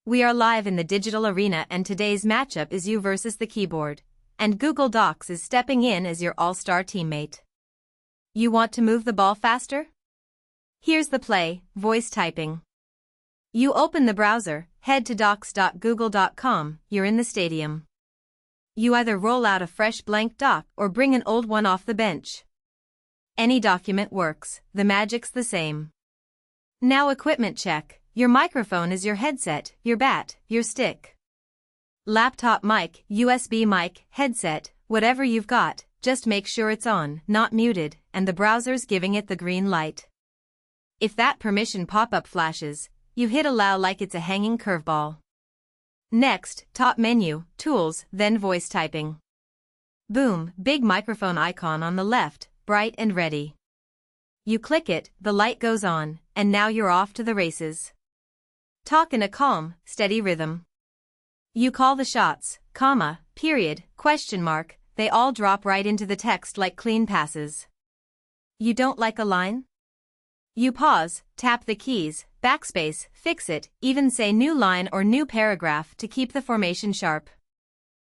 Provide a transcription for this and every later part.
We are live in the digital arena and today's matchup is you versus the keyboard. And Google Docs is stepping in as your all-star teammate. You want to move the ball faster? Here's the play: voice typing. You open the browser, head to docs.google.com, you're in the stadium. You either roll out a fresh blank doc or bring an old one off the bench. Any document works, the magic's the same. Now equipment check: your microphone is your headset, your bat, your stick. Laptop mic, USB mic, headset, whatever you've got, just make sure it's on, not muted, and the browser's giving it the green light. If that permission pop-up flashes, you hit allow like it's a hanging curveball. Next, top menu, tools, then voice typing. Boom, big microphone icon on the left, bright and ready. You click it, the light goes on, and now you're off to the races. Talk in a calm, steady rhythm. You call the shots, comma, period, question mark, they all drop right into the text like clean passes. You don't like a line? You pause, tap the keys, backspace, fix it, even say new line or new paragraph to keep the formation sharp.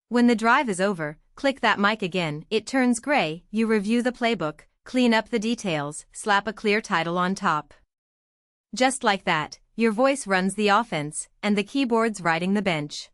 When the drive is over, click that mic again, it turns gray, you review the playbook, clean up the details, slap a clear title on top. Just like that, your voice runs the offense, and the keyboard's riding the bench.